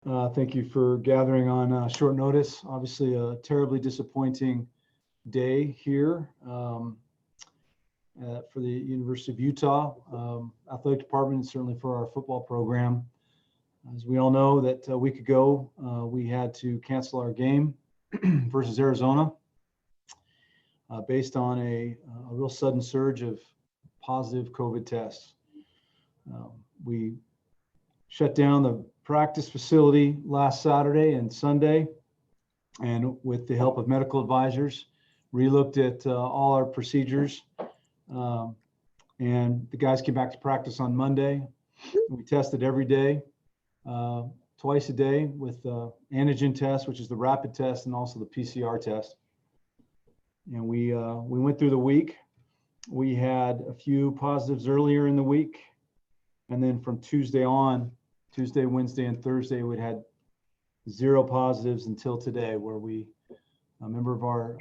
Thank you for gathering on short notice. Obviously, a terribly disappointing day here for the University of Utah athletic department, and certainly for our football program. As we all know, that a week ago, we had to cancel our game versus Arizona based on a real sudden surge of positive COVID tests. We shut down the practice facility last Saturday and Sunday, and with the help of medical advisors, relooked at all our procedures. And the guys came back to practice on Monday. We tested every day, twice a day with antigen test, which is the rapid test, and also the PCR test. And we went through the week. We had a few positives earlier in the week, and then from Tuesday on, Tuesday, Wednesday, and Thursday, we'd had 0 positives until today, where a member of our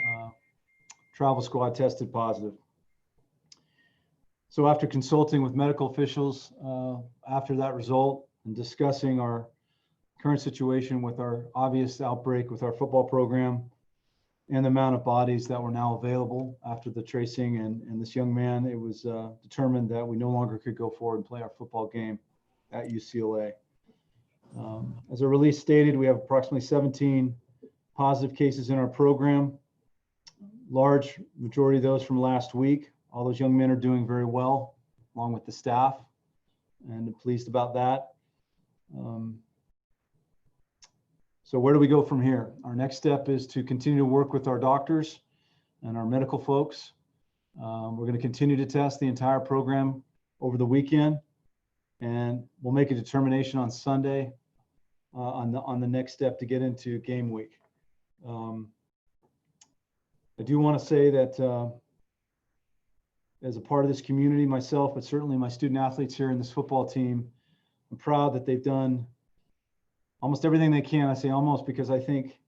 travel squad tested positive. So after consulting with medical officials after that result and discussing our current situation with our obvious outbreak with our football program and the amount of bodies that were now available after the tracing and this young man, it was determined that we no longer could go forward and play our football game at UCLA. As our release stated, we have approximately 17 positive cases in our program. Large majority of those from last week. All those young men are doing very well, along with the staff, and I'm pleased about that. So where do we go from here? Our next step is to continue to work with our doctors and our medical folks. We're going to continue to test the entire program over the weekend, and we'll make a determination on Sunday on the next step to get into game week. I do want to say that as a part of this community myself, but certainly my student athletes here in this football team, I'm proud that they've done almost everything they can. I say almost because I think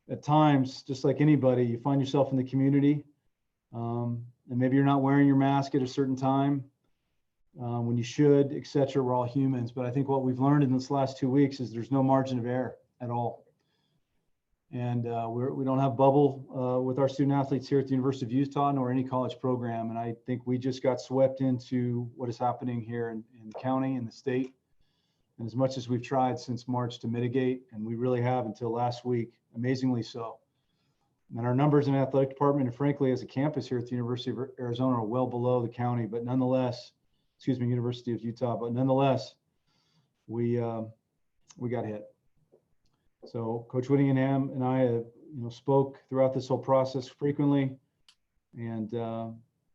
at times, just like anybody, you find yourself in the community and maybe you're not wearing your mask at a certain time when you should, et cetera. We're all humans. But I think what we've learned in this last 2 weeks is there's no margin of error at all. And we don't have bubble with our student athletes here at the University of Utah, nor any college program. And I think we just got swept into what is happening here in the county and the state. And as much as we've tried since March to mitigate, and we really have until last week, amazingly so. And our numbers in the athletic department, and frankly, as a campus here at the University of Arizona, are well below the county, but nonetheless, University of Utah, but nonetheless, we got hit. So Coach Whittingham and I, spoke throughout this whole process frequently, and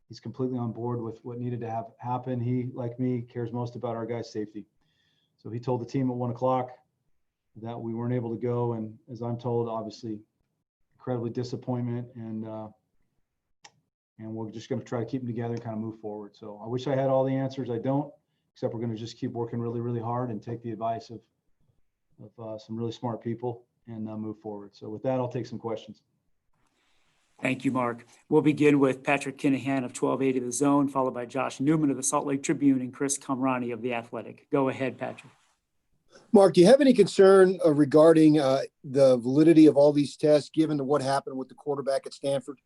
he's completely on board with what needed to have happen. He, like me, cares most about our guys' safety. So he told the team at 1 o'clock that we weren't able to go, and as I'm told, obviously, incredibly disappointment, and we're just going to try to keep them together and kind of move forward. So I wish I had all the answers. I don't, except we're going to just keep working really, really hard and take the advice of some really smart people and move forward. So with that, I'll take some questions. Thank you, Mark. We'll begin with Patrick Kinahan of 1280 The Zone, followed by Josh Newman of the Salt Lake Tribune and Chris Kamrani of The Athletic. Go ahead, Patrick. Mark, do you have any concern regarding the validity of all these tests, given what happened with the quarterback at Stanford?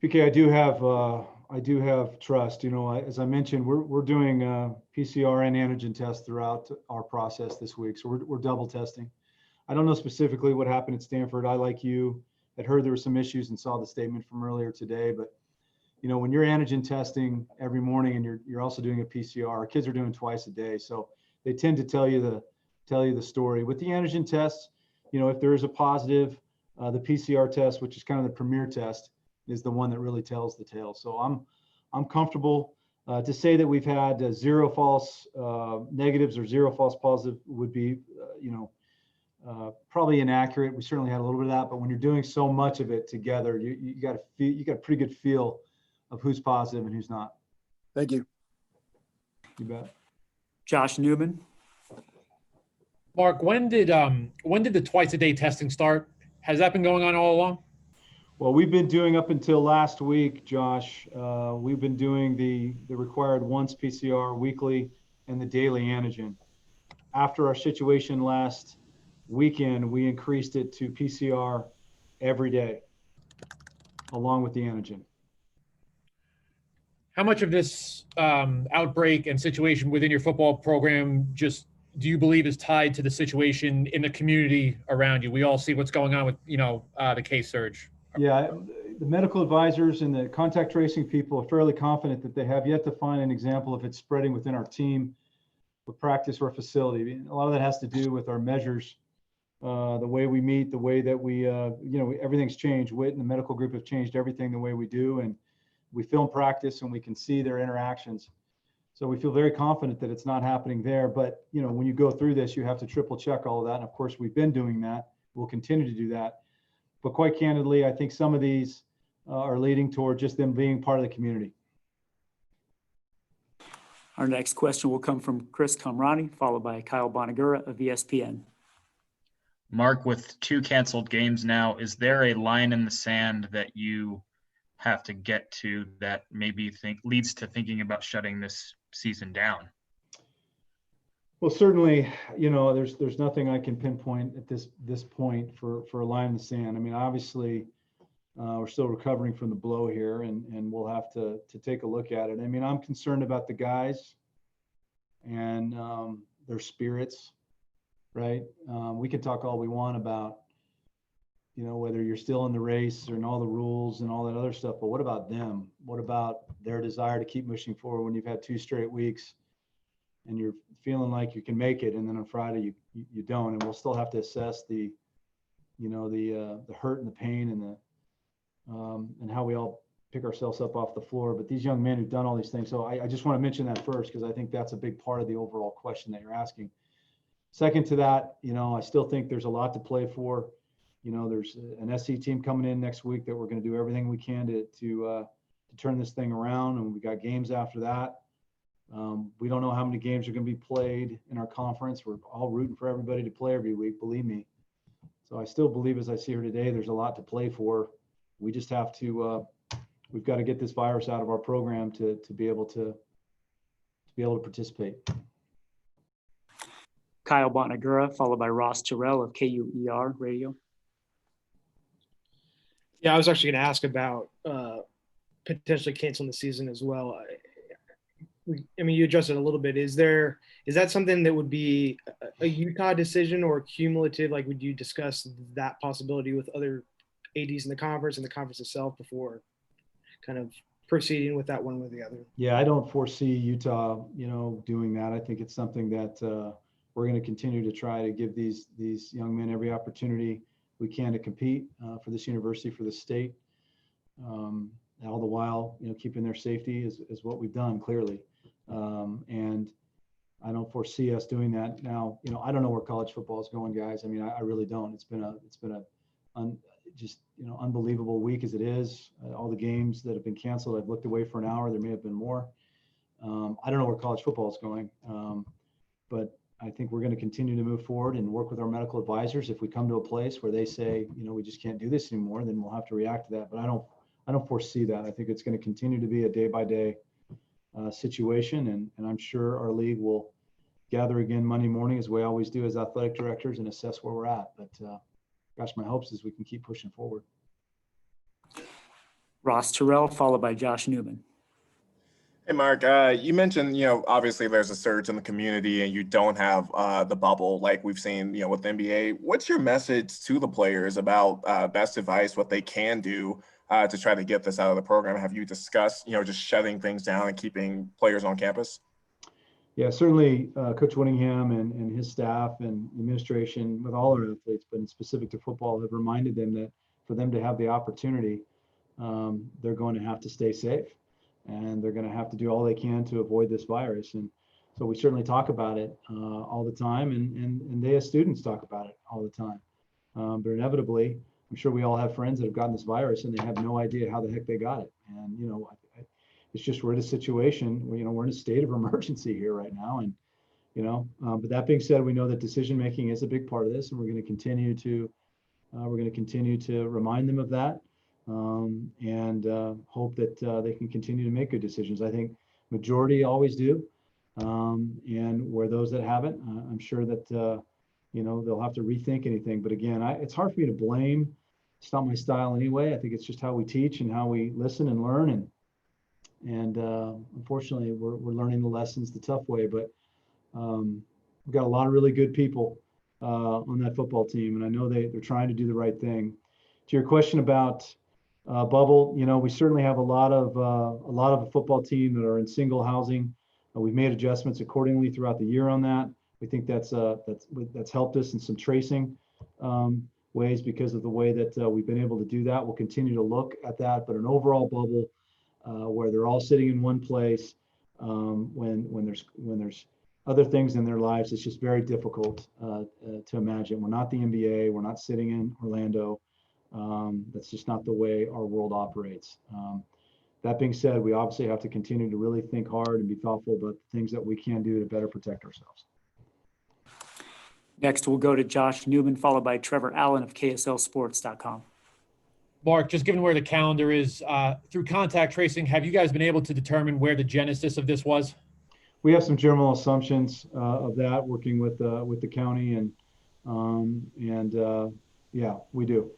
PK, I do have trust. As I mentioned, we're doing PCR and antigen tests throughout our process this week. So we're double testing. I don't know specifically what happened at Stanford. I, like you, had heard there were some issues and saw the statement from earlier today. But when you're antigen testing every morning and you're also doing a PCR, our kids are doing twice a day. So they tend to tell you the story. With the antigen tests, if there is a positive, the PCR test, which is kind of the premier test, is the one that really tells the tale. So I'm comfortable to say that we've had 0 false negatives or 0 false positive would be, probably inaccurate. We certainly had a little bit of that, but when you're doing so much of it together, you got a pretty good feel of who's positive and who's not. Thank you. You bet. Josh Newman. Mark, when did the twice-a-day testing start? Has that been going on all along? Well, we've been doing up until last week, Josh. We've been doing the required once PCR weekly and the daily antigen. after our situation last weekend, we increased it to PCR every day, along with the antigen. How much of this outbreak and situation within your football program just do you believe is tied to the situation in the community around you? We all see what's going on with, the case surge. Yeah, the medical advisors and the contact tracing people are fairly confident that they have yet to find an example if it's spreading within our team, or practice, or facility. I mean, a lot of that has to do with our measures, the way we meet, the way that we, everything's changed. Whit and the medical group have changed everything the way we do, and we film practice and we can see their interactions. So we feel very confident that it's not happening there. But, when you go through this, you have to triple check all of that. And of course, we've been doing that. We'll continue to do that. But quite candidly, I think some of these are leading toward just them being part of the community. Our next question will come from Chris Kamrani, followed by Kyle Bonagura of ESPN. Mark, with 2 canceled games now, is there a line in the sand that you have to get to that maybe leads to thinking about shutting this season down? Well, certainly, there's nothing I can pinpoint at this point for a line in the sand. I mean, obviously, we're still recovering from the blow here, and we'll have to take a look at it. I mean, I'm concerned about the guys and their spirits, right? We can talk all we want about, whether you're still in the race and all the rules and all that other stuff, but what about them? What about their desire to keep pushing forward when you've had 2 straight weeks and you're feeling like you can make it, and then on Friday you don't? And we'll still have to assess the hurt and the pain and how we all pick ourselves up off the floor. But these young men who've done all these things, so I just want to mention that first, because I think that's a big part of the overall question that you're asking. Second to that, I still think there's a lot to play for. There's an SC team coming in next week that we're going to do everything we can to turn this thing around, and we got games after that. We don't know how many games are going to be played in our conference. We're all rooting for everybody to play every week, believe me. So I still believe, as I see here today, there's a lot to play for. We just have to, we've got to get this virus out of our program to be able to participate. Kyle Bonagura, followed by Ross Terrell of KUER Radio. Yeah, I was actually going to ask about potentially canceling the season as well. I mean, you addressed it a little bit. Is that something that would be a Utah decision or cumulative? Like, would you discuss that possibility with other ADs in the conference and the conference itself before kind of proceeding with that one way or the other? Yeah, I don't foresee Utah, doing that. I think it's something that we're going to continue to try to give these young men every opportunity we can to compete for this university, for the state. All the while, keeping their safety is what we've done clearly. And I don't foresee us doing that. Now, I don't know where college football is going, guys. I mean, I really don't. It's been a unbelievable week as it is. All the games that have been canceled, I've looked away for an hour. There may have been more. I don't know where college football is going, but I think we're going to continue to move forward and work with our medical advisors. If we come to a place where they say, we just can't do this anymore, then we'll have to react to that. But I don't foresee that. I think it's going to continue to be a day-by-day situation, and I'm sure our league will gather again Monday morning, as we always do as athletic directors, and assess where we're at. But gosh, my hopes is we can keep pushing forward. Ross Terrell, followed by Josh Newman. Hey, Mark, you mentioned, obviously there's a surge in the community and you don't have the bubble like we've seen, with the NBA. What's your message to the players about best advice, what they can do to try to get this out of the program? Have you discussed, just shutting things down and keeping players on campus? Yeah, certainly Coach Winningham and his staff and administration with all our athletes, but in specific to football, have reminded them that for them to have the opportunity, they're going to have to stay safe. And they're going to have to do all they can to avoid this virus. And so we certainly talk about it all the time, and they as students talk about it all the time. But inevitably, I'm sure we all have friends that have gotten this virus and they have no idea how the heck they got it. And, it's just we're in a situation where, we're in a state of emergency here right now. And, but that being said, we know that decision-making is a big part of this, and we're going to continue to remind them of that. And hope that they can continue to make good decisions. I think majority always do, And where those that haven't, I'm sure that, they'll have to rethink anything. But again, it's hard for me to blame. It's not my style anyway. I think it's just how we teach and how we listen and learn. And unfortunately, we're learning the lessons the tough way. But we've got a lot of really good people on that football team, and I know they're trying to do the right thing. To your question about bubble, we certainly have a lot of a football team that are in single housing. We've made adjustments accordingly throughout the year on that. We think that's helped us in some tracing ways because of the way that we've been able to do that. We'll continue to look at that, but an overall bubble where they're all sitting in one place when there's other things in their lives, it's just very difficult to imagine. We're not the NBA. We're not sitting in Orlando. That's just not the way our world operates. That being said, we obviously have to continue to really think hard and be thoughtful about the things that we can do to better protect ourselves. Next, we'll go to Josh Newman, followed by Trevor Allen of KSLSports.com. Mark, just given where the calendar is, through contact tracing, have you guys been able to determine where the genesis of this was? We have some general assumptions of that, working with the county, and yeah, we do.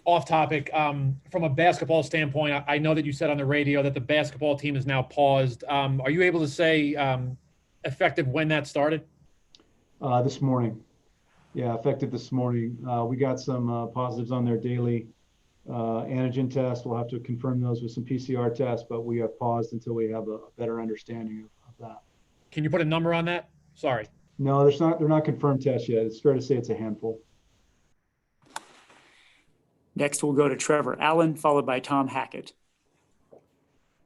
Off topic, from a basketball standpoint, I know that you said on the radio that the basketball team is now paused. Are you able to say effective when that started? This morning. Yeah, effective this morning. We got some positives on their daily antigen test. We'll have to confirm those with some PCR tests, but we have paused until we have a better understanding of that. Can you put a number on that? Sorry. No, they're not confirmed tests yet. It's fair to say it's a handful. Next, we'll go to Trevor Allen, followed by Tom Hackett.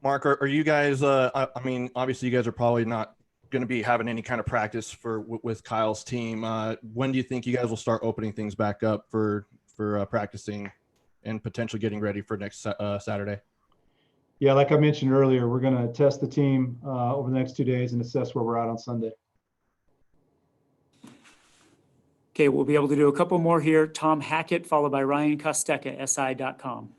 Mark, are you guys, obviously you guys are probably not going to be having any kind of practice with Kyle's team. When do you think you guys will start opening things back up for practicing and potentially getting ready for next Saturday? Yeah, like I mentioned earlier, we're going to test the team over the next 2 days and assess where we're at on Sunday. Okay, we'll be able to do a couple more here. Tom Hackett, followed by Ryan Kostecka, SI.com.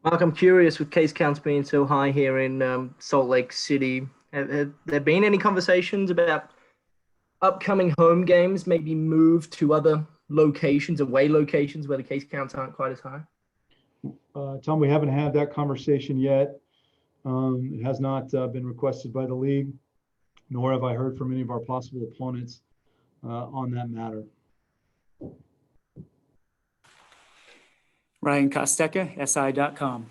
Mark, I'm curious, with case counts being so high here in Salt Lake City, have there been any conversations about upcoming home games, maybe move to other locations, away locations where the case counts aren't quite as high? Tom, we haven't had that conversation yet. It has not been requested by the league, nor have I heard from any of our possible opponents on that matter. Ryan Kostecka, SI.com.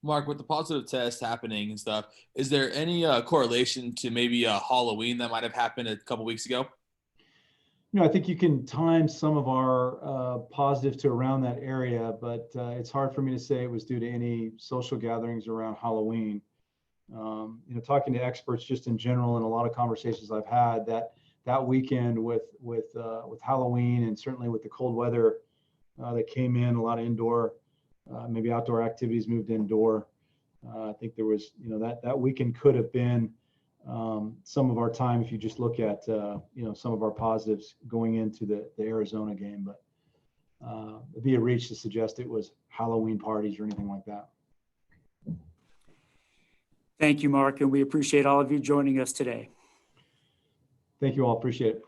Mark, with the positive test happening and stuff, is there any correlation to maybe Halloween that might have happened a couple weeks ago? I think you can time some of our positives to around that area, but it's hard for me to say it was due to any social gatherings around Halloween. Talking to experts just in general, and a lot of conversations I've had, that weekend with Halloween, and certainly with the cold weather that came in, a lot of indoor, maybe outdoor activities moved indoor. I think there was, that weekend could have been some of our time if you just look at, some of our positives going into the Arizona game, but it'd be a reach to suggest it was Halloween parties or anything like that. Thank you, Mark, and we appreciate all of you joining us today. Thank you all. Appreciate it.